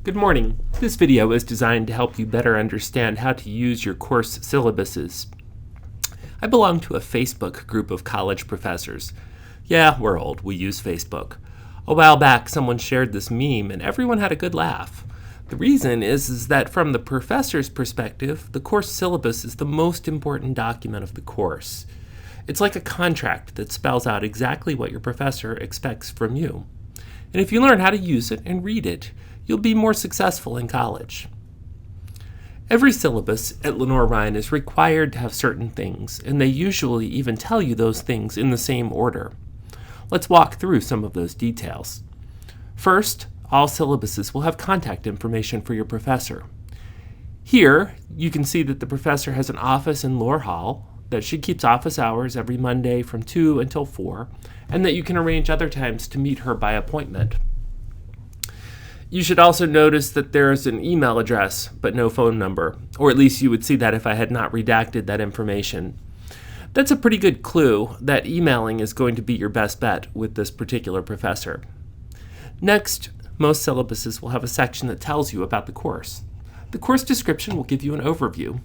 Good morning. This video is designed to help you better understand how to use your course syllabuses. I belong to a Facebook group of college professors. Yeah, we're old. We use Facebook. A while back, someone shared this meme and everyone had a good laugh. The reason is that from the professor's perspective, the course syllabus is the most important document of the course. It's like a contract that spells out exactly what your professor expects from you. And if you learn how to use it and read it, you'll be more successful in college. Every syllabus at Lenore-Rhine is required to have certain things, and they usually even tell you those things in the same order. Let's walk through some of those details. First, all syllabuses will have contact information for your professor. Here, you can see that the professor has an office in Lohr Hall, that she keeps office hours every Monday from 2 until 4, and that you can arrange other times to meet her by appointment. You should also notice that there is an email address, but no phone number, or at least you would see that if I had not redacted that information. That's a pretty good clue that emailing is going to be your best bet with this particular professor. Next, most syllabuses will have a section that tells you about the course. The course description will give you an overview,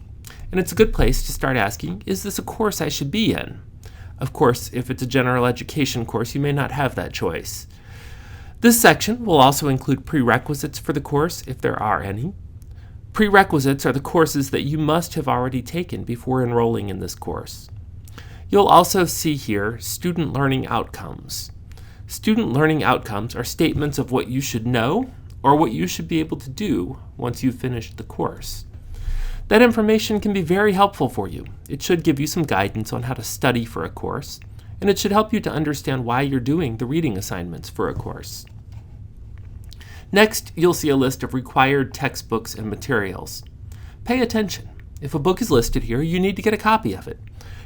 and it's a good place to start asking, is this a course I should be in? Of course, if it's a general education course, you may not have that choice. This section will also include prerequisites for the course, if there are any. Prerequisites are the courses that you must have already taken before enrolling in this course. You'll also see here student learning outcomes. Student learning outcomes are statements of what you should know or what you should be able to do once you've finished the course. That information can be very helpful for you. It should give you some guidance on how to study for a course, and it should help you to understand why you're doing the reading assignments for a course. Next, you'll see a list of required textbooks and materials. Pay attention. If a book is listed here, you need to get a copy of it.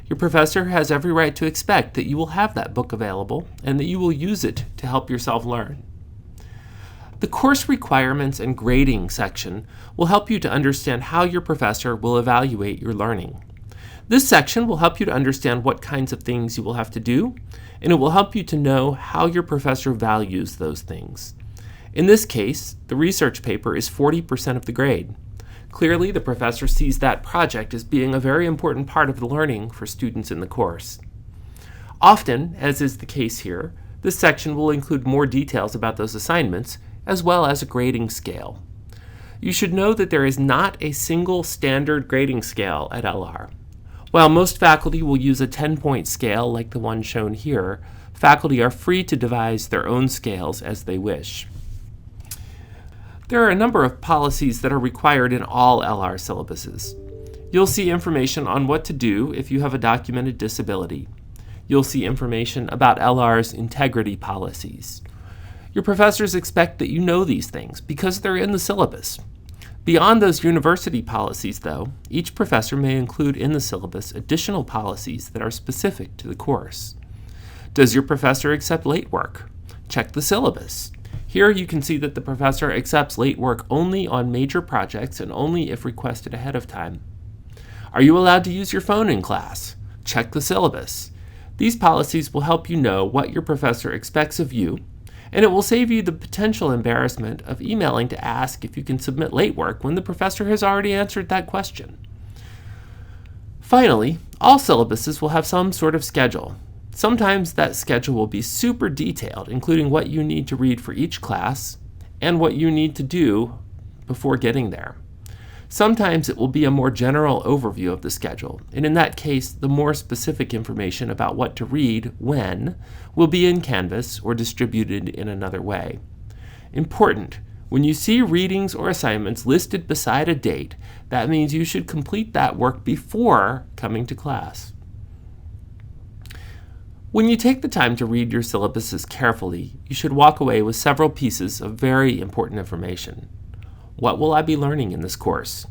Your professor has every right to expect that you will have that book available and that you will use it to help yourself learn. The course requirements and grading section will help you to understand how your professor will evaluate your learning. This section will help you to understand what kinds of things you will have to do, and it will help you to know how your professor values those things. In this case, the research paper is 40% of the grade. Clearly, the professor sees that project as being a very important part of the learning for students in the course. Often, as is the case here, this section will include more details about those assignments, as well as a grading scale. You should know that there is not a single standard grading scale at LR. While most faculty will use a 10-point scale like the one shown here, faculty are free to devise their own scales as they wish. There are a number of policies that are required in all LR syllabuses. You'll see information on what to do if you have a documented disability. You'll see information about LR's integrity policies. Your professors expect that you know these things because they're in the syllabus. Beyond those university policies, though, each professor may include in the syllabus additional policies that are specific to the course. Does your professor accept late work? Check the syllabus. Here you can see that the professor accepts late work only on major projects and only if requested ahead of time. Are you allowed to use your phone in class? Check the syllabus. These policies will help you know what your professor expects of you, and it will save you the potential embarrassment of emailing to ask if you can submit late work when the professor has already answered that question. Finally, all syllabuses will have some sort of schedule. Sometimes that schedule will be super detailed, including what you need to read for each class and what you need to do before getting there. Sometimes it will be a more general overview of the schedule, and in that case, the more specific information about what to read when will be in Canvas or distributed in another way. Important, when you see readings or assignments listed beside a date, that means you should complete that work before coming to class. When you take the time to read your syllabuses carefully, you should walk away with several pieces of very important information. What will I be learning in this course?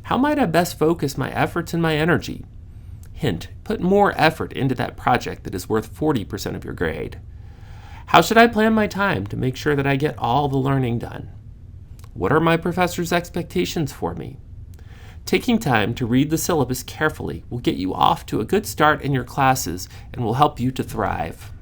How might I best focus my efforts and my energy? Hint, put more effort into that project that is worth 40% of your grade. How should I plan my time to make sure that I get all the learning done? What are my professor's expectations for me? Taking time to read the syllabus carefully will get you off to a good start in your classes and will help you to thrive.